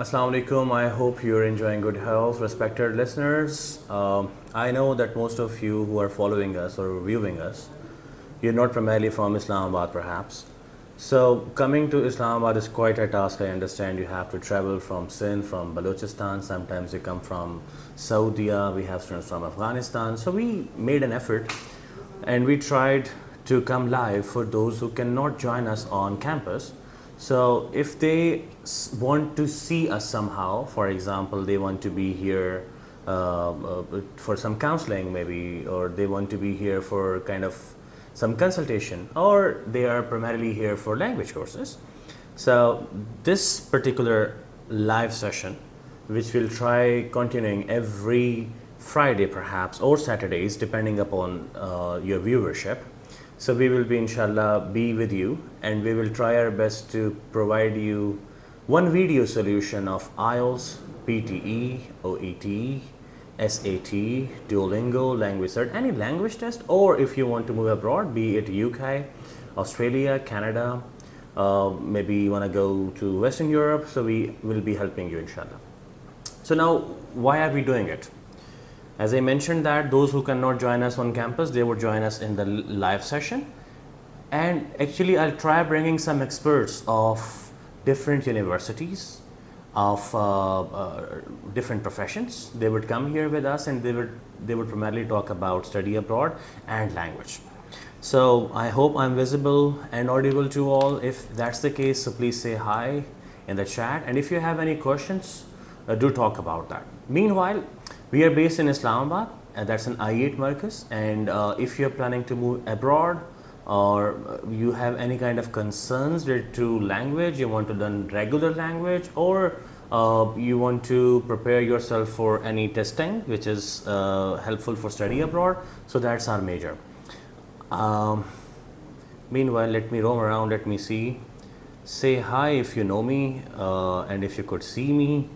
Assalamu alaikum. I hope you're enjoying good health, respected listeners. I know that most of you who are following us or viewing us, you're not primarily from Islamabad perhaps. So coming to Islamabad is quite a task. I understand you have to travel from Sindh, from Balochistan. Sometimes you come from Saudi. We have students from Afghanistan. So we made an effort and we tried to come live for those who cannot join us on campus. So if they want to see us somehow, for example, they want to be here for some counseling maybe, or they want to be here for kind of some consultation, or they are primarily here for language courses. So this particular live session, which we'll try continuing every Friday perhaps, or Saturdays depending upon your viewership. So we will be inshallah be with you, and we will try our best to provide you one video solution of IELTS, PTE, OET, SAT, Duolingo, language cert, any language test, or if you want to move abroad, be it UK, Australia, Canada, maybe you want to go to Western Europe, so we will be helping you inshallah. So now, why are we doing it? As I mentioned that those who cannot join us on campus, they would join us in the live session. And actually I'll try bringing some experts of different universities, of different professions. They would come here with us and they would primarily talk about study abroad and language. So I hope I'm visible and audible to all. If that's the case, so please say hi in the chat. And if you have any questions, do talk about that. Meanwhile, we are based in Islamabad, and that's an IE Marcus. And if you're planning to move abroad, or you have any kind of concerns related to language, you want to learn regular language, or you want to prepare yourself for any testing which is helpful for study abroad, so that's our major. Meanwhile, let me roam around, let me see. Say hi if you know me, and if you could see me.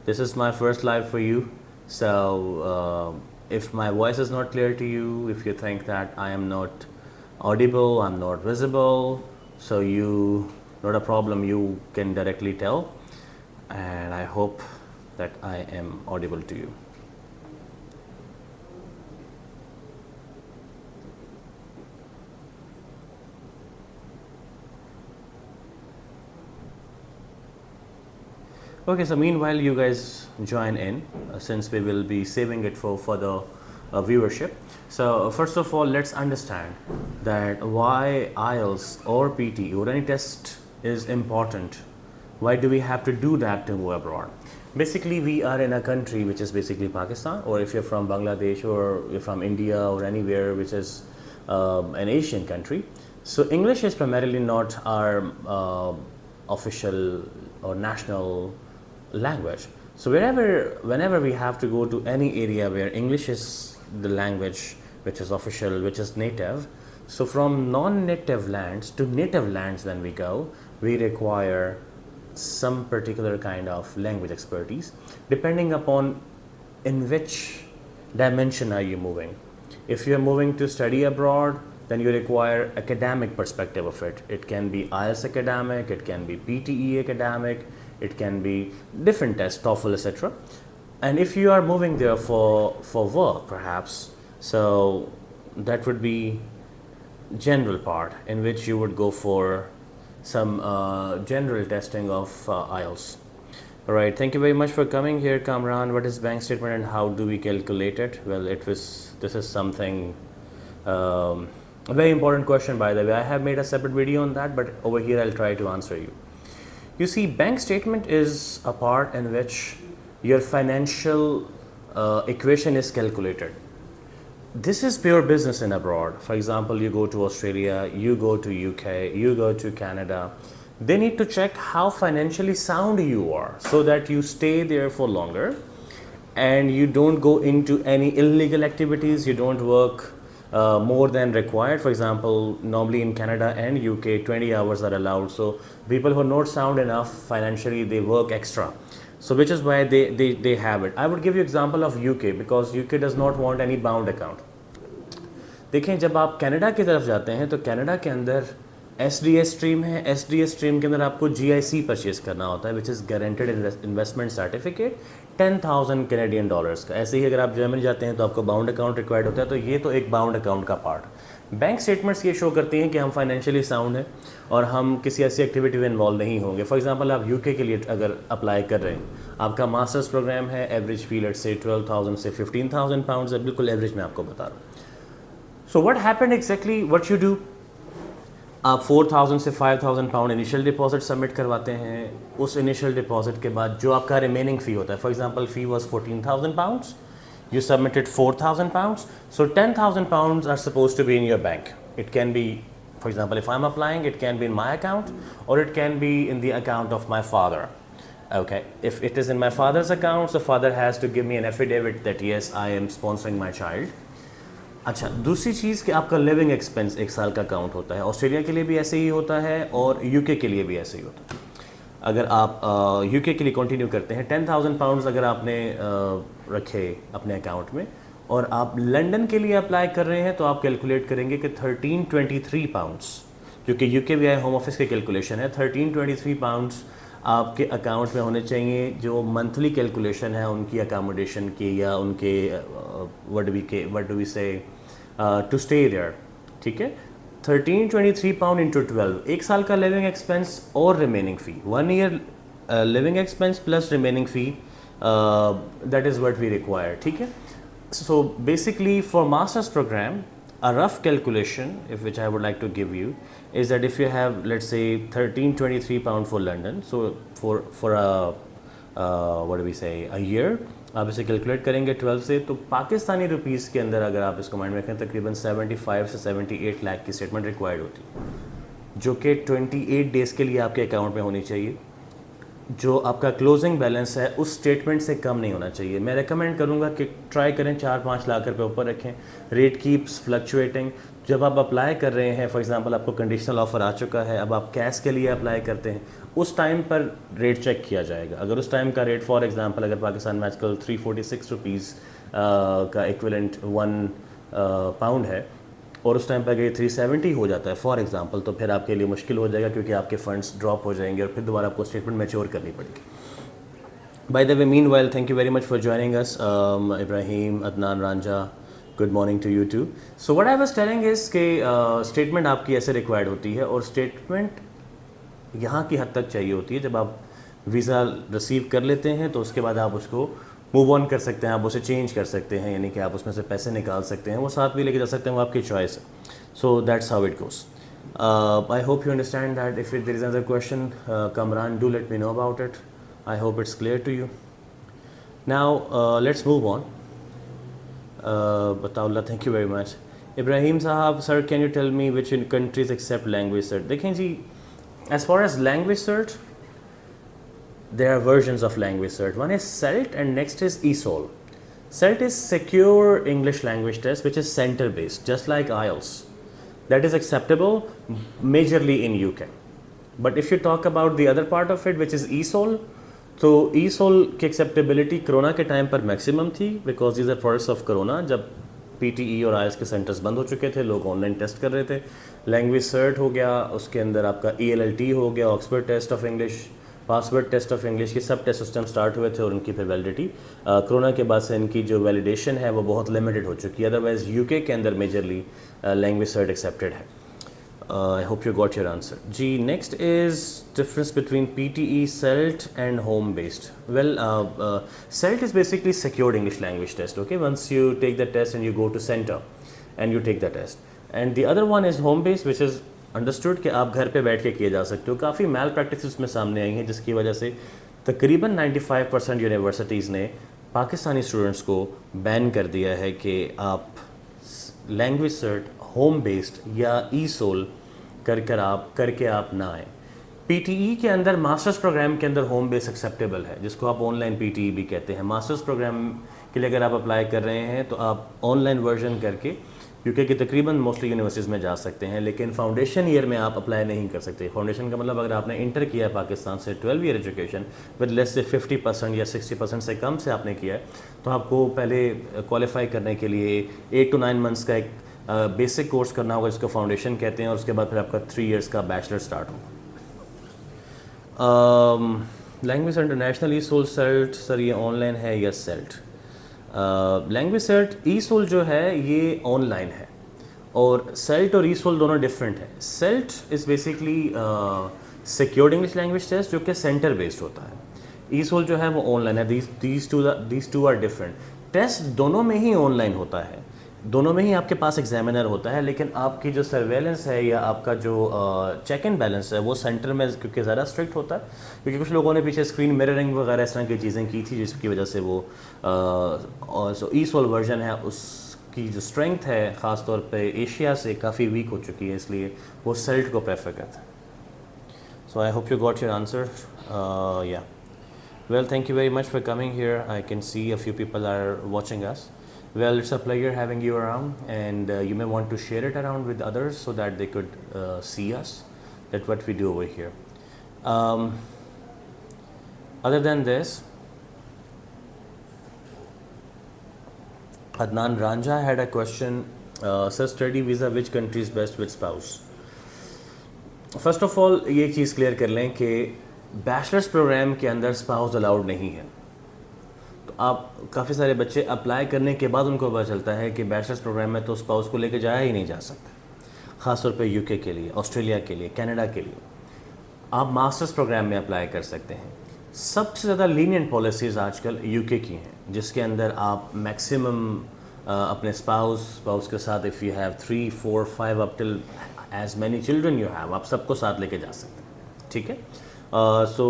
This is my first live for you. So if my voice is not clear to you, if you think that I am not audible, I'm not visible, so not a problem, you can directly tell, and I hope that I am audible to you. Okay, so meanwhile you guys join in, since we will be saving it for further viewership. So first of all, let's understand that why IELTS or PT or any test is important. Why do we have to do that to move abroad? Basically, we are in a country which is basically Pakistan, or if you're from Bangladesh or you're from India or anywhere which is an Asian country. So English is primarily not our official or national language. So whenever we have to go to any area where English is the language which is official, which is native, so from non-native lands to native lands when we go, we require some particular kind of language expertise depending upon in which dimension are you moving. If you're moving to study abroad, then you require academic perspective of it. It can be IELTS academic, it can be PTE academic, it can be different tests, TOEFL, etc. And if you are moving there for work perhaps, so that would be general part in which you would go for some general testing of IELTS. All right, thank you very much for coming here, Kamran. What is bank statement and how do we calculate it? Well, this is something, a very important question, by the way. I have made a separate video on that, but over here I'll try to answer you. You see, bank statement is a part in which your financial equation is calculated. This is pure business in abroad. For example, you go to Australia, you go to UK, you go to Canada. They need to check how financially sound you are so that you stay there for longer and you don't go into any illegal activities, you don't work more than required. For example, normally in Canada and UK 20 hours are allowed, so people who are not sound enough financially, they work extra. So which is why they have it. I would give you example of UK because UK does not want any bound account. देखें, जब आप Canada की तरफ जाते हैं तो Canada के अंदर एस डी एस स्ट्रीम है, एस डी एस स्ट्रीम के अंदर आपको GIC परचेज करना होता है, which is guaranteed investment certificate 10,000 Canadian dollars का। ऐसे ही अगर आप जर्मनी जाते हैं तो आपको बाउंड अकाउंट रिक्वायर्ड होता है, तो ये तो एक बाउंड अकाउंट का पार्ट। बैंक स्टेटमेंट्स ये शो करती हैं कि हम फाइनेंशियली साउंड हैं और हम किसी ऐसी एक्टिविटी में इन्वॉल्व नहीं होंगे। फॉर एग्जांपल आप यूके के लिए अगर अप्लाई कर रहे हैं, आपका मास्टर्स प्रोग्राम है, एवरेज फी लेट्स से 12,000 से 15,000 पाउंड्स है, बिल्कुल एवरेज मैं आपको बता रहा हूँ। So what happened exactly, what you do, आप 4,000 से 5,000 पाउंड इनिशियल डिपॉजिट सबमिट करवाते हैं। उस इनिशियल डिपॉजिट के बाद जो आपका रिमेनिंग फ़ी होता है, for example fee was 14,000 pounds, you submitted 4,000 pounds, so 10,000 pounds are supposed to be in your bank. It can be, for example, if I'm applying, it can be in my account or it can be in the account of my father. Okay, if it is in my father's account, so father has to give me an affidavit that yes, I am sponsoring my child. अच्छा, दूसरी चीज़ कि आपका living expense 1 साल का count होता है। Australia के लिए भी ऐसे ही होता है और यूके के लिए भी ऐसे ही होता है। अगर आप यूके के लिए कंटिन्यू करते हैं, 10,000 पाउंड्स अगर आपने रखे अपने अकाउंट में और आप लंदन के लिए अप्लाई कर रहे हैं, तो आप कैलकुलेट करेंगे कि 1323 पाउंड्स, क्योंकि UKVI होम ऑफिस की कैलकुलेशन है, 1323 पाउंड्स आपके अकाउंट में होने चाहिए, जो मंथली कैलकुलेशन है उनकी अकोमोडेशन की या उनके what do we say to stay there, ठीक है। 1323 पाउंड इंटू 12, 1 साल का लिविंग एक्सपेंस और remaining fee, 1 year living expense plus remaining fee, that is what we require, ठीक है। So basically for masters programme, a rough calculation which I would like to give you is that if you have, let's say, 1323 pound for London, so for a what do we say, a year, आप इसे calculate करेंगे 12 से, तो Pakistani rupees के अंदर अगर आप इसको माइंड में रखें, तकरीबन 75 से 78 लाख की स्टेटमेंट रिक्वायर्ड होती है, जो कि 28 डेज़ के लिए आपके अकाउंट में होनी चाहिए। जो आपका क्लोजिंग बैलेंस है उस स्टेटमेंट से कम नहीं होना चाहिए। मैं रेकमेंड करूंगा कि ट्राई करें 4-5 लाख रुपए ऊपर रखें। Rate keeps fluctuating. जब आप अप्लाई कर रहे हैं, फॉर एग्जांपल आपको कंडीशनल ऑफर आ चुका है, अब आप कैश के लिए अप्लाई करते हैं, उस टाइम पर रेट चेक किया जाएगा। अगर उस टाइम का रेट, फॉर एग्जांपल अगर पाकिस्तान में आजकल 346 रुपीज़ का इक्विवेलेंट 1 पाउंड है और उस टाइम पर अगर 370 हो जाता है फॉर एग्जांपल, तो फिर आपके लिए मुश्किल हो जाएगा, क्योंकि आपके फंड्स ड्रॉप हो जाएंगे और फिर दोबारा आपको स्टेटमेंट मैच्योर करनी पड़ेगी। By the way, meanwhile, thank you very much for joining us, Ibrahim, Adnan, Ranjha, good morning to you too. So what I was telling is के स्टेटमेंट आपकी ऐसे रिक्वायर्ड होती है, और स्टेटमेंट यहाँ की हद तक चाहिए होती है। जब आप वीज़ा रिसीव कर लेते हैं तो उसके बाद आप उसको मूव ऑन कर सकते हैं, आप उसे चेंज कर सकते हैं, यानी कि आप उसमें से पैसे निकाल सकते हैं, वो साथ भी लेके जा सकते हैं, वो आपकी चॉइस है। So that's how it goes. I hope you understand that. If there is another question, Kamran, do let me know about it. I hope it's clear to you. Now let's move on. Bataulla, thank you very much. Ibrahim Sahab, sir can you tell me which countries accept language cert? देखें जी, as far as language cert, there are versions of language cert. One is CELT and next is ESOL. CELT is Secure English Language Test, which is center based, just like IELTS. That is acceptable majorly in UK. But if you talk about the other part of it, which is ESOL, तो ESOL की acceptability corona के time पर maximum थी, because these are products of corona, जब PTE और IELTS के centres बंद हो चुके थे, लोग ऑनलाइन टेस्ट कर रहे थे। लैंग्वेज सर्ट हो गया, उसके अंदर आपका ELLT हो गया, Oxford test of English, password test of English, के सब टेस्ट सिस्टम स्टार्ट हुए थे और उनकी फिर वैलिडिटी कोरोना के बाद से इनकी जो वैलिडेशन है वो बहुत लिमिटेड हो चुकी है। अदरवाइज यूके के अंदर मेजरली लैंग्वेज सर्ट एक्सेप्टेड है। I hope you got your answer जी। Next is difference between PTE, CELT and home based. Well, CELT is basically secured English language test, okay, once you take the test and you go to centre and you take the test, and the other one is home based, which is understood कि आप घर पे बैठ के किए जा सकते हो। काफ़ी मैल प्रैक्टिसेस में सामने आई हैं, जिसकी वजह से तकरीबन 95% यूनिवर्सिटीज़ ने पाकिस्तानी स्टूडेंट्स को बैन कर दिया है कि आप लैंग्वेज सर्ट होम बेस्ड या ESOL करके आप ना आएँ। PTE के अंदर, मास्टर्स प्रोग्राम के अंदर होम बेस एक्सेप्टेबल है, जिसको आप ऑनलाइन PTE भी कहते हैं। मास्टर्स प्रोग्राम के लिए अगर आप अप्लाई कर रहे हैं तो आप ऑनलाइन वर्जन करके यूके की तकरीबन मोस्टली यूनिवर्सिटीज़ में जा सकते हैं, लेकिन फाउंडेशन ईयर में आप अप्लाई नहीं कर सकते। फाउंडेशन का मतलब अगर आपने इंटर किया है पाकिस्तान से 12 ईयर एजुकेशन विद लेस से 50% या 60% से कम से आपने किया है, तो आपको पहले क्वालिफाई करने के लिए 8 to 9 मंथ्स का एक بیسک کورس کرنا ہوگا جس کو فاؤنڈیشن کہتے ہیں, اور اس کے بعد پھر آپ کا 3 ایئرس کا بیچلر اسٹارٹ ہوگا. Language international ESOL SELT sir یہ آن لائن ہے یا SELT? Language SELT ESOL جو ہے یہ آن لائن ہے, اور سیلٹ اور ای سول دونوں ڈفرینٹ ہیں. SELT is basically secured English language test جو کہ سینٹر بیسڈ ہوتا ہے. ای سول جو ہے وہ آن لائن ہے. These two are different. Test دونوں میں ہی آن لائن ہوتا ہے, دونوں میں ہی آپ کے پاس ایگزامینر ہوتا ہے, لیکن آپ کی جو سرویلنس ہے یا آپ کا جو چیک اینڈ بیلنس ہے وہ سینٹر میں کیونکہ زیادہ اسٹرکٹ ہوتا ہے, کیونکہ کچھ لوگوں نے پیچھے اسکرین مررنگ وغیرہ اس طرح کی چیزیں کی تھی جس کی وجہ سے وہ ای سول ورژن ہے اس کی جو اسٹرینتھ ہے خاص طور پہ ایشیا سے کافی ویک ہو چکی ہے, اس لیے وہ سیلٹ کو پریفر کرتے ہیں. So I hope you got your answer. Yeah well, thank you very much for coming here. I can see a few people are watching us. Well, it's a pleasure having you around, and you may want to share it around with others so that they could see us, that what we do over here. Other than this, Adnan Ranja had a question. Sir, study visa, which country is best with spouse? First of all, یہ چیز clear کر لیں کہ bachelors programme کے اندر spouse allowed نہیں ہے. تو آپ کافی سارے بچے اپلائی کرنے کے بعد ان کو پتہ چلتا ہے کہ بیچلرس پروگرام میں تو اسپاؤس کو لے کے جایا ہی نہیں جا سکتا, خاص طور پہ یو کے کے لیے, آسٹریلیا کے لیے, کینیڈا کے لیے. آپ ماسٹرس پروگرام میں اپلائی کر سکتے ہیں. سب سے زیادہ لینینٹ پالیسیز آج کل یو کے کی ہیں, جس کے اندر آپ میکسیمم اپنے اسپاؤس کے ساتھ if you have 3, 4, 5 up till as many children you have, آپ سب کو ساتھ لے کے جا سکتے ہیں. ٹھیک ہے. So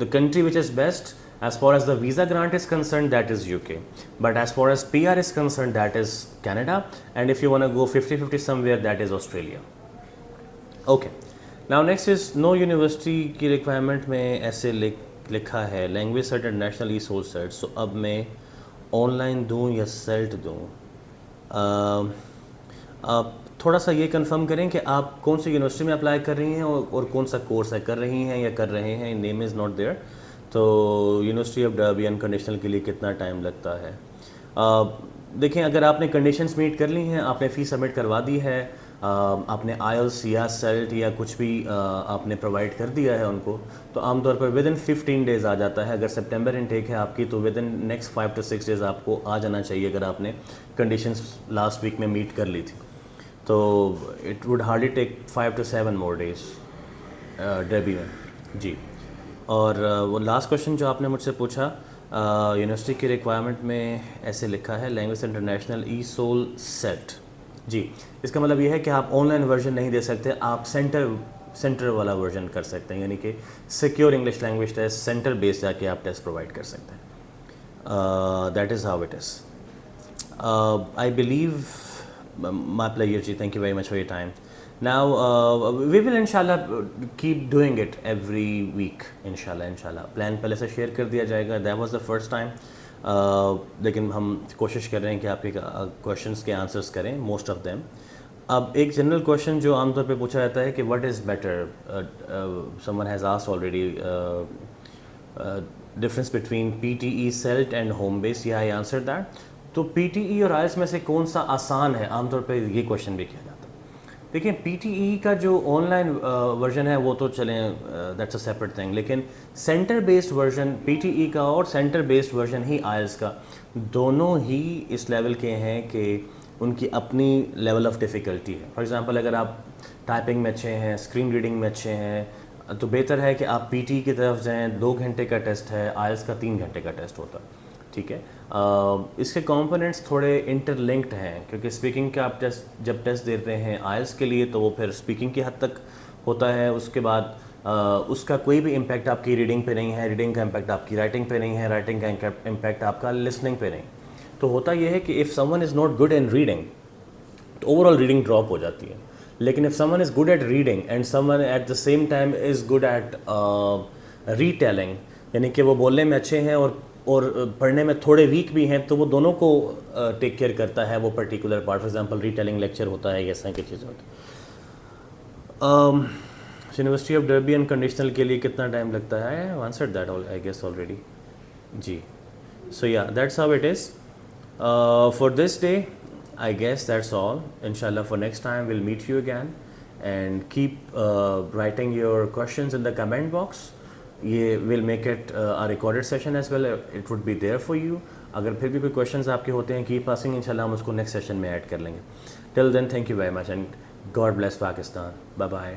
the country which is best as far as the visa grant is concerned, that is UK, but as far as PR is concerned, that is Canada, and if you want to go 50-50 somewhere, that is Australia. Okay, now next is no university کی requirement میں ایسے لکھا ہے language cert and national e-soul cert. So اب میں on line دوں یا sell it دوں؟ آپ تھوڑا سا یہ کنفرم کریں کہ آپ کون سی یونیورسٹی میں اپلائی کر رہی ہیں اور کون سا کورس ہے, کر رہی ہیں یا کر رہے ہیں. نیم از ناٹ دیئر. تو یونیورسٹی آف ڈربی انکنڈیشنل کے لیے کتنا ٹائم لگتا ہے؟ دیکھیں, اگر آپ نے کنڈیشنز میٹ کر لی ہیں, آپ نے فیس سبمٹ کروا دی ہے, آپ نے IELTS یا سیلٹ یا کچھ بھی آپ نے پرووائڈ کر دیا ہے ان کو, تو عام طور پر ود ان 15 days آ جاتا ہے. اگر سپٹمبر انٹیک ہے آپ کی تو with in next 5 to 6 days آپ کو آ جانا چاہیے, اگر آپ نے کنڈیشنز لاسٹ ویک میں میٹ کر لی تھی. تو it would hardly take 5 to 7 more days derby میں. جی. اور وہ لاسٹ کوشچن جو آپ نے مجھ سے پوچھا, یونیورسٹی کی ریکوائرمنٹ میں ایسے لکھا ہے language international ESOL SELT. جی, اس کا مطلب یہ ہے کہ آپ آن لائن ورژن نہیں دے سکتے, آپ سینٹر والا ورژن کر سکتے ہیں, یعنی کہ secure English language test centre base جا کے آپ ٹیسٹ پرووائڈ کر سکتے ہیں. That is how it is. I believe my pleasure ji, thank you very much for your time. Now we will inshallah keep doing it every week inshallah. plan پہلے سے share کر دیا جائے گا. that was the first time, لیکن ہم کوشش کر رہے ہیں کہ آپ کے کوشچنس کے آنسرس کریں, موسٹ آف دیم. اب ایک جنرل کوشچن جو عام طور پہ پوچھا جاتا ہے کہ what is better, someone has asked already, difference between PTE, CELT and home based. Yeah, I answered that. تو پی ٹی ای اور آئلس میں سے کون سا آسان ہے, عام طور پہ یہ کویشچن بھی کیا جاتا ہے. دیکھیں, پی ٹی ای کا جو آن لائن ورژن ہے وہ تو چلیں دیٹس اے سیپریٹ تھنگ, لیکن centre based version P T E کا اور سینٹر بیسڈ ورژن ہی آئلس کا, دونوں ہی اس لیول کے ہیں کہ ان کی اپنی لیول آف ڈیفیکلٹی ہے. فار ایگزامپل, اگر آپ ٹائپنگ میں اچھے ہیں, اسکرین ریڈنگ میں اچھے ہیں, تو بہتر ہے کہ آپ پی ٹی ای کی طرف جائیں. 2 گھنٹے کا ٹیسٹ ہے, آئلس کا 3 گھنٹے کا ٹیسٹ ہوتا ہے. ٹھیک ہے. اس کے کمپوننٹس تھوڑے انٹر لنکڈ ہیں, کیونکہ اسپیکنگ کا آپ جب ٹیسٹ دیتے ہیں آئلس کے لیے تو وہ پھر اسپیکنگ کی حد تک ہوتا ہے. اس کے بعد اس کا کوئی بھی امپیکٹ آپ کی ریڈنگ پہ نہیں ہے, ریڈنگ کا امپیکٹ آپ کی رائٹنگ پہ نہیں ہے, رائٹنگ کا امپیکٹ آپ کا لسننگ پہ نہیں. تو ہوتا یہ ہے کہ if someone is not good in reading تو اوور آل ریڈنگ ڈراپ ہو جاتی ہے. لیکن if someone is good at reading and someone at the same time is good at retelling, یعنی کہ وہ بولنے میں اچھے ہیں اور پڑھنے میں تھوڑے ویک بھی ہیں, تو وہ دونوں کو ٹیک کیئر کرتا ہے وہ particular part. For example, retelling lecture ہوتا ہے, اس طرح کی چیزیں ہوتی ہیں. یونیورسٹی آف ڈربی انکنڈیشنل کے لیے کتنا ٹائم لگتا ہے؟ I have answered that I guess already. جی. So yeah that's how it is for this day. I guess that's all. Inshallah, for next time, we'll meet you again. And keep writing your questions in the comment box. We'll make it a recorded session as well. It would be there for you. اگر پھر بھی کوئی questions آپ کے ہوتے ہیں keep asking, inshallah ہم اس کو next session میں add کر لیں گے. Till then, thank you very much and God bless Pakistan. Bye bye.